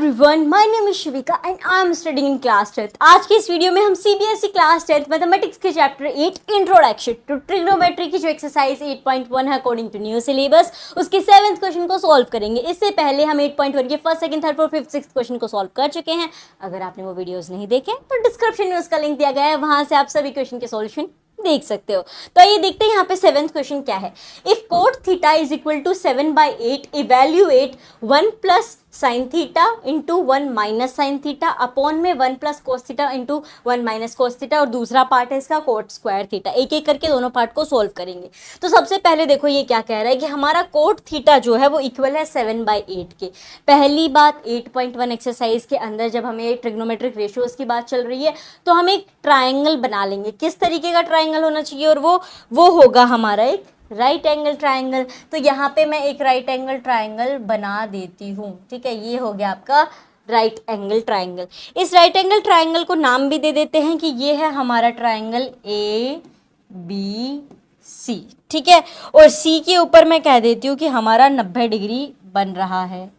everyone, my name is Shivika and I am studying in class 10th. आज की इस video में हम CBSE क्लास 10th मैथमेटिक्स के चैप्टर 8 इंट्रोडक्शन टू ट्रिग्नोमेट्री की जो एक्सरसाइज 8.1 है अकॉर्डिंग टू न्यू सिलेबस उसके 7th क्वेश्चन को सॉल्व करेंगे। इससे पहले हम 8.1 के first, second, third, fourth, fifth, sixth question को सॉल्व कर चुके हैं। अगर आपने वो वीडियोस नहीं देखे तो डिस्क्रिप्शन में उसका लिंक दिया गया है, वहां से आप सभी क्वेश्चन के सॉल्यूशन देख सकते हो। तो आइए देखते हैं यहाँ पे 7th क्वेश्चन क्या है। If cot theta is equal to 7/8 evaluate 1 plus sine theta into 1 minus sine theta upon में 1 plus cos theta into 1 minus cos theta, और दूसरा पार्ट है इसका कोट स्क्वायर थीटा। एक एक करके दोनों पार्ट को सोल्व करेंगे। तो सबसे पहले देखो ये क्या कह रहा है कि हमारा कोट थीटा जो है वो इक्वल है 7/8 के। पहली बात 8.1 एक्सरसाइज के अंदर जब हमें ट्रिग्नोमेट्रिक रेशियोज की बात चल रही है तो हम एक ट्राइंगल बना लेंगे। किस तरीके का ट्राइंगल होना चाहिए, और वो होगा हमारा एक राइट एंगल ट्राइंगल। तो यहाँ पे मैं एक राइट एंगल ट्राइंगल बना देती हूँ। ठीक है, ये हो गया आपका राइट एंगल ट्राइंगल। इस राइट एंगल ट्राइंगल को नाम भी दे देते हैं कि ये है हमारा ट्राइंगल ABC। ठीक है, और C के ऊपर मैं कह देती हूँ कि हमारा 90 डिग्री बन रहा है।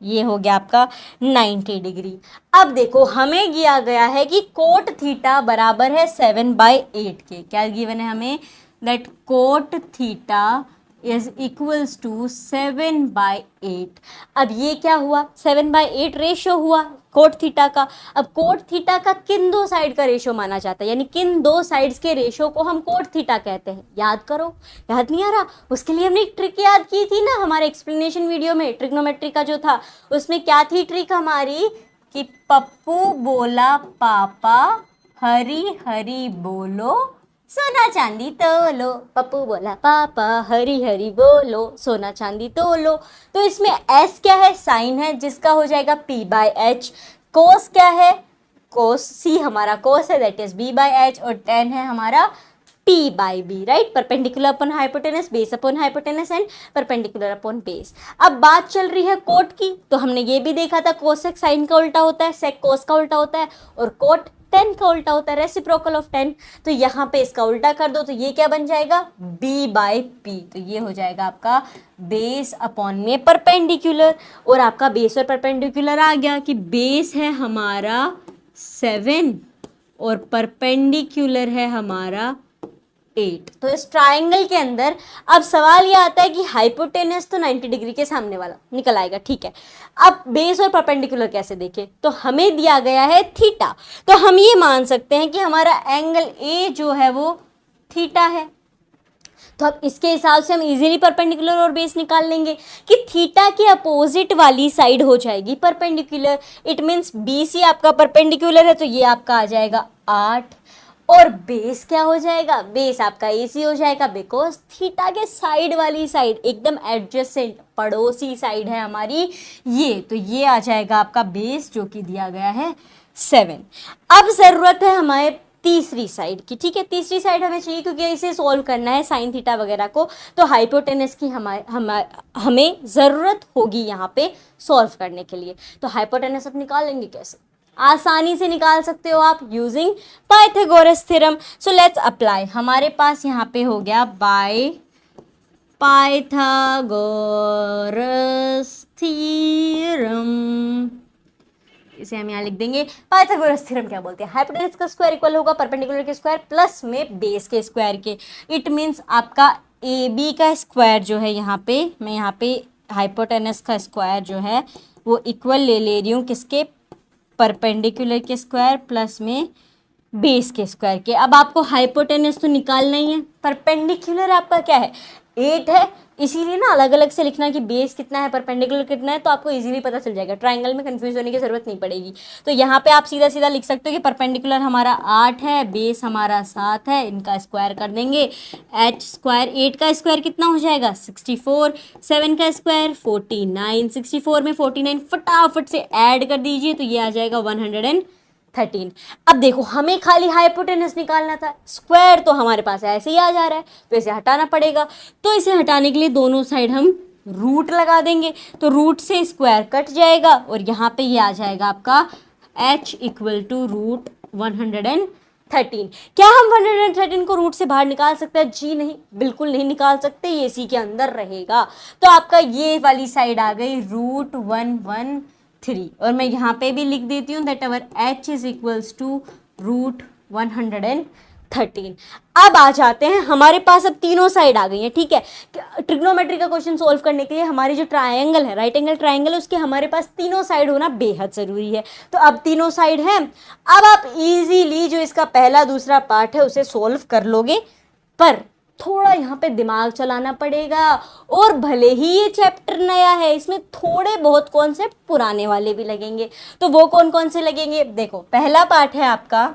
ये हो गया आपका 90 डिग्री। अब देखो हमें दिया गया है कि कोट थीटा बराबर है 7/8 के। क्या गिवन है हमें? That cot theta is equals to 7/8। अब ये क्या हुआ? 7/8 रेशो हुआ कोट थीटा का। अब कोट थीटा का किन दो साइड का रेशो माना जाता है, यानी किन दो साइड्स के रेशो को हम कोट थीटा कहते हैं? याद करो, याद नहीं आ रहा? उसके लिए हमने एक ट्रिक याद की थी ना हमारे एक्सप्लेनेशन वीडियो में। ट्रिग्नोमेट्री का जो था उसमें क्या थी ट्रिक हमारी कि पप्पू बोला पापा हरी हरी बोलो सोना चांदी तोलो। पप्पू बोला पापा हरी हरी बोलो सोना चांदी तोलो। तो इसमें s क्या है? साइन है जिसका हो जाएगा p/h। कोस क्या है? कोस c हमारा कोस है, दैट इज b/h, और tan है हमारा p/b। Right, perpendicular upon hypotenuse, base upon hypotenuse and perpendicular upon base. अब बात चल रही है कोट की, तो हमने ये भी देखा था कोसेक साइन का उल्टा होता है, सेक कोस का उल्टा होता है, और कोट टेन का उल्टा होता है, रेसिप्रोकल ऑफ 10। तो यहाँ पे इसका उल्टा कर दो तो ये क्या बन जाएगा? b/p। तो ये हो जाएगा आपका बेस अपॉन में परपेंडिकुलर, और आपका बेस और परपेंडिकुलर आ गया कि बेस है हमारा 7 और परपेंडिकुलर है हमारा 8। तो इस ट्राइंगल के अंदर अब सवाल ये आता है कि हाइपोटेनस तो 90 डिग्री के सामने वाला निकल आएगा। ठीक है, अब बेस और परपेंडिकुलर कैसे देखें? तो हमें दिया गया है थीटा, तो हम ये मान सकते हैं कि हमारा एंगल ए जो है वो थीटा है। तो अब इसके हिसाब से हम इजीली परपेंडिकुलर और बेस निकाल लेंगे कि थीटा के अपोजिट वाली साइड हो जाएगी परपेंडिकुलर। इट मीन्स BC आपका परपेंडिकुलर है तो ये आपका आ जाएगा 8, और बेस क्या हो जाएगा? बेस आपका AC हो जाएगा, बिकॉज थीटा के साइड वाली साइड एकदम एडजेसेंट पड़ोसी साइड है हमारी ये। तो ये आ जाएगा आपका बेस जो कि दिया गया है 7। अब जरूरत है हमारे तीसरी साइड की। ठीक है, तीसरी साइड हमें चाहिए क्योंकि इसे सॉल्व करना है साइन थीटा वगैरह को, तो हाइपोटेनस की हमें ज़रूरत होगी यहाँ पे सॉल्व करने के लिए। तो हाइपोटेनस अब निकाल लेंगे कैसे? आसानी से निकाल सकते हो आप using Pythagoras theorem. So let's apply. हमारे पास यहाँ पे हो गया बाय पाइथागोरस थ्योरम, इसे हम यहाँ लिख देंगे। पाइथागोरस थ्योरम क्या बोलते हैं? हाइपोटेनस का स्क्वायर इक्वल होगा परपेंडिकुलर के स्क्वायर प्लस में बेस के स्क्वायर के। इट मीन्स आपका AB का स्क्वायर जो है यहाँ पे, मैं यहाँ पे हाइपोटेनस का स्क्वायर जो है वो इक्वल ले रही हूँ किसके? परपेंडिकुलर के स्क्वायर प्लस में बेस के स्क्वायर के। अब आपको हाइपोटेनस तो निकालना ही है। परपेंडिकुलर आपका क्या है? 8 है, इसीलिए ना अलग अलग से लिखना कि बेस कितना है परपेंडिकुलर कितना है, तो आपको इजीली पता चल जाएगा। ट्राइंगल में कंफ्यूज होने की जरूरत नहीं पड़ेगी। तो यहाँ पे आप सीधा सीधा लिख सकते हो कि परपेंडिकुलर हमारा 8 है, बेस हमारा 7 है, इनका स्क्वायर कर देंगे। h स्क्वायर 8 का स्क्वायर कितना हो जाएगा? 64, 7 का स्क्वायर 49, 64 में 49 फटाफट से ऐड कर दीजिए तो ये आ जाएगा 113। अब देखो हमें खाली हाइपोटेनस निकालना था, स्क्वायर तो हमारे पास ऐसे ही आ जा रहा है तो इसे हटाना पड़ेगा। तो इसे हटाने के लिए दोनों साइड हम रूट लगा देंगे, तो रूट से स्क्वायर कट जाएगा और यहाँ पे ये आ जाएगा आपका h इक्वल टू रूट 113। क्या हम 113 को रूट से बाहर निकाल सकते हैं? जी नहीं, बिल्कुल नहीं निकाल सकते, ये इसी के अंदर रहेगा। तो आपका ये वाली साइड आ गई रूट 113 3 और मैं यहाँ पे भी लिख देती हूँ that our h is equals to root 113। अब आ जाते हैं, हमारे पास अब तीनों साइड आ गई हैं, ठीक है। ट्रिग्नोमेट्री का क्वेश्चन सोल्व करने के लिए हमारी जो ट्रायंगल है, राइट एंगल ट्रायंगल है, उसके हमारे पास तीनों साइड होना बेहद ज़रूरी है। तो अब तीनों साइड हैं, अब आप इजीली जो इसका पहला दूसरा पार्ट है उसे सोल्व कर लोगे, पर थोड़ा यहाँ पे दिमाग चलाना पड़ेगा। और भले ही ये चैप्टर नया है, इसमें थोड़े बहुत कॉन्सेप्ट पुराने वाले भी लगेंगे। तो वो कौन कौन से लगेंगे, देखो पहला पार्ट है आपका,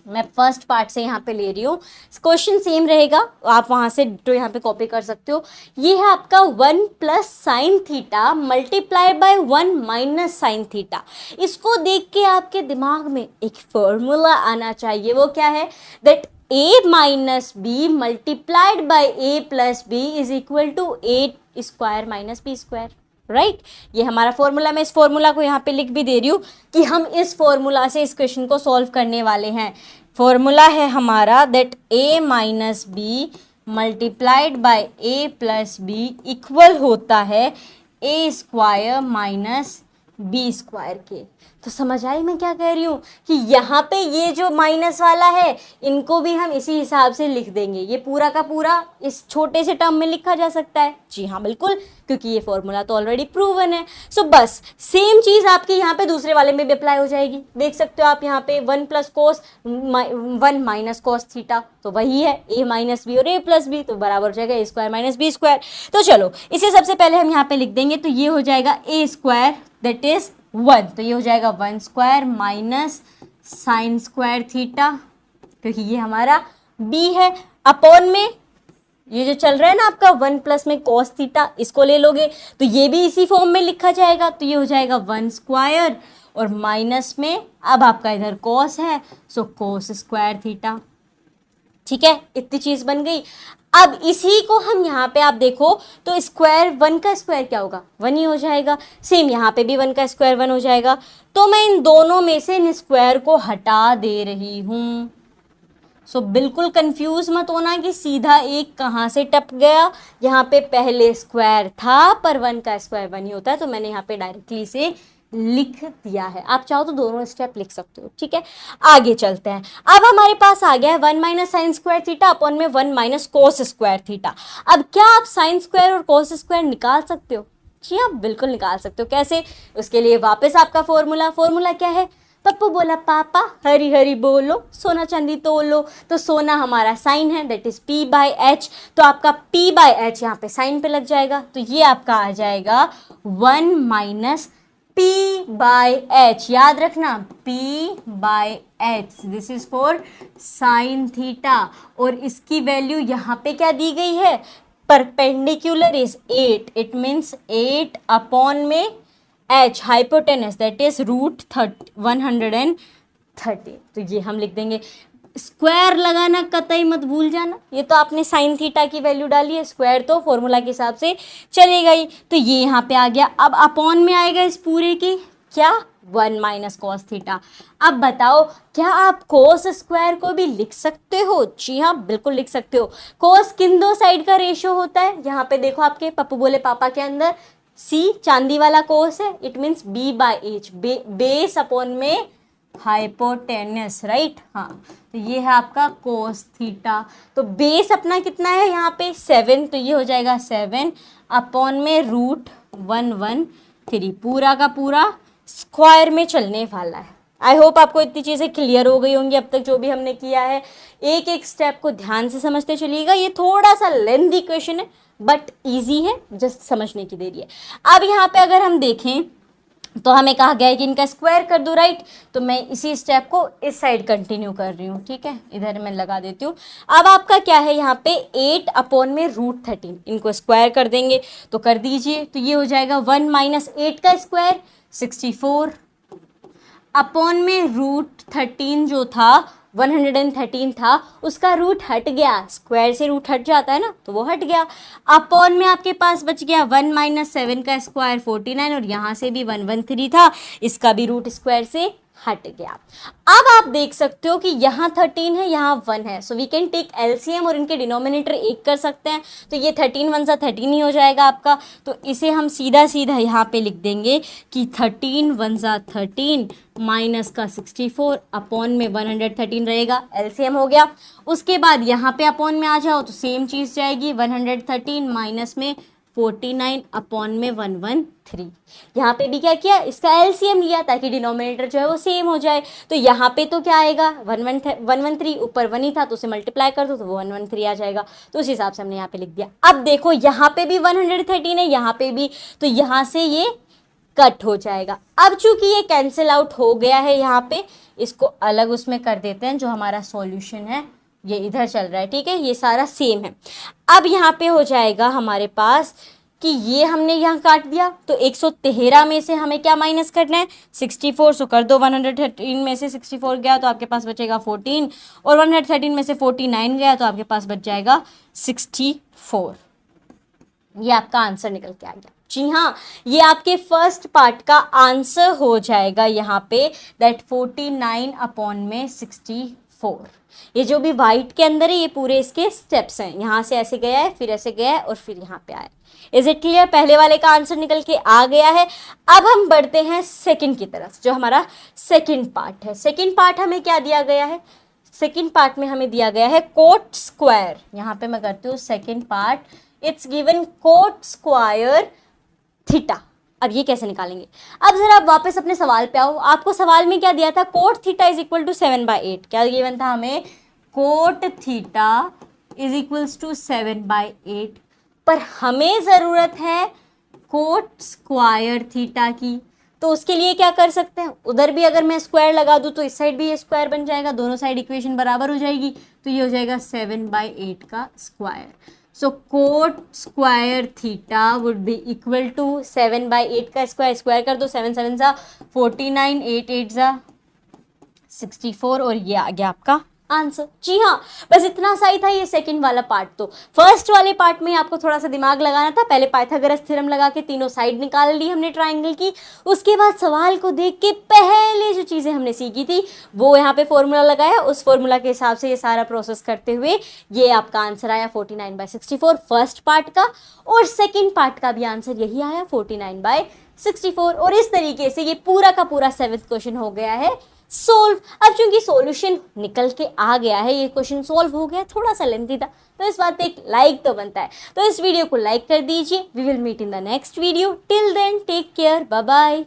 मैं फर्स्ट पार्ट से यहाँ पे ले रही हूँ, क्वेश्चन सेम रहेगा, आप वहाँ से तो यहाँ पे कॉपी कर सकते हो। ये है आपका 1 plus sine theta multiplied by 1 minus sine theta. इसको देख के आपके दिमाग में एक फॉर्मूला आना चाहिए, वो क्या है, that a minus b multiplied by a plus b is equal to a square minus b square, right. ये हमारा फॉर्मूला, मैं इस फॉर्मूला को यहाँ पे लिख भी दे रही हूँ कि हम इस फॉर्मूला से इस क्वेश्चन को सॉल्व करने वाले हैं। फॉर्मूला है हमारा that a minus b multiplied by a plus b equal होता है a square minus b square के। तो समझ आई मैं क्या कह रही हूँ कि यहाँ पे ये जो माइनस वाला है इनको भी हम इसी हिसाब से लिख देंगे, ये पूरा का पूरा इस छोटे से टर्म में लिखा जा सकता है। जी हाँ बिल्कुल, क्योंकि ये फॉर्मूला तो ऑलरेडी प्रूवन है। सो बस सेम चीज़ आपकी यहाँ पे दूसरे वाले में भी अप्लाई हो जाएगी। देख सकते हो आप यहाँ पे 1 plus cos 1 minus cos theta, तो वही है a माइनस बी और a प्लस बी, तो बराबर हो जाएगा a square minus b square. तो चलो इसे सबसे पहले हम यहाँ पे लिख देंगे, तो ये हो जाएगा a स्क्वायर दैट इज 1, तो ये हो जाएगा 1 square minus sine square theta, क्योंकि ये हमारा b है, अपॉन में ये जो चल रहा है ना आपका 1 प्लस में कॉस थीटा, इसको ले लोगे तो ये भी इसी फॉर्म में लिखा जाएगा, तो ये हो जाएगा 1 स्क्वायर और माइनस में अब आपका इधर कॉस है, सो कॉस स्क्वायर थीटा। ठीक है, इतनी चीज़ बन गई। अब इसी को हम यहाँ पे आप देखो तो स्क्वायर 1 का स्क्वायर क्या होगा, 1 ही हो जाएगा। सेम यहाँ पे भी 1 का स्क्वायर 1 हो जाएगा। तो मैं इन दोनों में से इन स्क्वायर को हटा दे रही हूँ। सो बिल्कुल कंफ्यूज मत होना कि सीधा एक कहाँ से टप गया, यहाँ पे पहले स्क्वायर था पर 1 का स्क्वायर 1 ही होता है, तो मैंने यहाँ पे डायरेक्टली से लिख दिया है। आप चाहो तो दोनों स्टेप लिख सकते हो। ठीक है, आगे चलते हैं। अब हमारे पास आ गया है 1 minus sine square theta upon में 1 माइनस कोस स्क्वायर थीटा। अब क्या आप साइन स्क्वायर और कोस स्क्वायर निकाल सकते हो? जी आप बिल्कुल निकाल सकते हो। कैसे? उसके लिए वापस आपका फॉर्मूला क्या है? पप्पू बोला पापा हरी हरी बोलो, सोना चांदी तोलो। तो सोना हमारा साइन है, that is p by H, तो आपका p बाई एच यहाँ पे साइन पे लग जाएगा, तो ये आपका आ जाएगा 1 माइनस p बाई एच। याद रखना p by h, this is for sine theta. और इसकी वैल्यू यहाँ पे क्या दी गई है? Perpendicular is 8, it means 8 upon में h hypotenuse that is root 130। तो ये हम लिख देंगे। स्क्वायर लगाना कतई मत भूल जाना, ये तो आपने साइन थीटा की वैल्यू डाली है, स्क्वायर तो फॉर्मूला के हिसाब से चलेगा ही। तो ये यहाँ पे आ गया। अब अपॉन में आएगा इस पूरे की क्या? 1 माइनस कॉस थीटा। अब बताओ क्या आप कोस स्क्वायर को भी लिख सकते हो? जी हाँ बिल्कुल लिख सकते हो। कोस किन दो साइड का रेशियो होता है? यहाँ पे देखो आपके पप्पू बोले पापा के अंदर C चांदी वाला कोस है, it means b by H, base upon में हाइपोटेनस, राइट। हाँ, तो ये है आपका कोस थीटा। तो बेस अपना कितना है यहाँ पे? 7, तो ये हो जाएगा 7 अपॉन में रूट 113। पूरा का पूरा स्क्वायर में चलने वाला है। आई होप आपको इतनी चीज़ें क्लियर हो गई होंगी अब तक जो भी हमने किया है। एक एक स्टेप को ध्यान से समझते चलिएगा। ये थोड़ा सा लेंथी क्वेश्चन है बट इजी है, जस्ट समझने की देरी है। अब यहाँ पे अगर हम देखें तो हमें कहा गया है कि इनका स्क्वायर कर दो, राइट। तो मैं इसी स्टेप को इस साइड कंटिन्यू कर रही हूँ। ठीक है, इधर मैं लगा देती हूँ। अब आपका क्या है यहाँ पे 8 अपॉन में रूट 13, इनको स्क्वायर कर देंगे तो कर दीजिए। तो ये हो जाएगा 1 माइनस 8 का स्क्वायर 64 अपॉन में रूट 13 जो था 113 था, उसका रूट हट गया। स्क्वायर से रूट हट जाता है ना, तो वो हट गया। अपॉन में आपके पास बच गया 1 माइनस 7 का स्क्वायर 49, और यहाँ से भी 113 था, इसका भी रूट स्क्वायर से हट गया। अब आप देख सकते हो कि यहाँ 13 है, यहाँ 1 है, so we can take LCM और इनके डिनोमिनेटर 1 कर सकते हैं, तो ये 13 1 सा 13 ही हो जाएगा आपका। तो इसे हम सीधा सीधा यहाँ पे लिख देंगे कि 13 1 सा 13 माइनस का 64 अपॉन में 113 रहेगा, एलसीएम हो गया। उसके बाद यहाँ पे अपॉन में आ जाओ तो सेम चीज़ जाएगी, 113 माइनस में 49 अपॉन में 113। यहाँ पे भी क्या किया, इसका एलसीएम लिया ताकि डिनोमिनेटर जो है वो सेम हो जाए। तो यहाँ पे तो क्या आएगा, 113 ऊपर 1 ही था तो उसे मल्टीप्लाई कर दो तो वो 113 आ जाएगा। तो उस हिसाब से हमने यहाँ पे लिख दिया। अब देखो यहाँ पे भी 113 है, यहाँ पे भी, तो यहाँ से ये कट हो जाएगा। अब चूंकि ये कैंसिल आउट हो गया है, यहाँ पे इसको अलग उसमें कर देते हैं, जो हमारा सॉल्यूशन है ये इधर चल रहा है, ठीक है, ये सारा सेम है। अब यहाँ पे हो जाएगा हमारे पास कि ये हमने यहाँ काट दिया, तो 113 में से हमें क्या माइनस करना है, 64, सो कर दो। 113 में से 64 गया तो आपके पास बचेगा 14, और 113 में से 49 गया तो आपके पास बच जाएगा 64। ये आपका आंसर निकल के आ गया। जी हाँ, ये आपके फर्स्ट पार्ट का आंसर हो जाएगा यहाँ पे, दैट 49 अपॉन में 64। ये जो भी वाइट के अंदर है ये पूरे इसके स्टेप्स हैं, यहाँ से ऐसे गया है, फिर ऐसे गया है और फिर यहाँ पे आया। Is it clear? पहले वाले का आंसर निकल के आ गया है। अब हम बढ़ते हैं सेकंड की तरफ, जो हमारा सेकंड पार्ट है। सेकंड पार्ट हमें क्या दिया गया है, सेकंड पार्ट में हमें दिया गया है कोट स्क्वायर। यहाँ पे मैं करती हूँ second part, it's given coat square theta. अब ये कैसे निकालेंगे, अब जरा आप वापस अपने सवाल पे आओ। आपको सवाल में क्या दिया था, cot theta is equal to 7/8। क्या गिवन था हमें, cot theta is equals to 7/8, पर हमें ज़रूरत है कोट स्क्वायर थीटा की। तो उसके लिए क्या कर सकते हैं, उधर भी अगर मैं स्क्वायर लगा दूँ तो इस साइड भी ये स्क्वायर बन जाएगा, दोनों साइड इक्वेशन बराबर हो जाएगी, तो ये हो जाएगा 7/8 का square. So cot square theta would be equal to 7/8 का स्क्वायर, स्क्वायर कर दो, 7 7 सा 49, 8 8 सा 64, और ये आ गया आपका आंसर। जी हाँ, बस इतना सा ही था ये सेकंड वाला पार्ट। तो फर्स्ट वाले पार्ट में आपको थोड़ा सा दिमाग लगाना था, पहले पाइथागोरस थ्योरम लगा के तीनों साइड निकाल ली हमने ट्राइंगल की। उसके बाद सवाल को देख के पहले जो चीज़ें हमने सीखी थी वो यहाँ पे फॉर्मूला लगाया, उस फॉर्मूला के हिसाब से ये सारा प्रोसेस करते हुए ये आपका आंसर आया 49/64 फर्स्ट पार्ट का, और सेकेंड पार्ट का भी आंसर यही आया 49/64। और इस तरीके से ये पूरा का पूरा 7th क्वेश्चन हो गया है सोल्व। अब चूंकि सॉल्यूशन निकल के आ गया है, ये क्वेश्चन सोल्व हो गया, थोड़ा सा लेंथी था, तो इस बात पे एक लाइक तो बनता है, तो इस वीडियो को लाइक कर दीजिए। We will meet in the next video, till then take care, bye bye.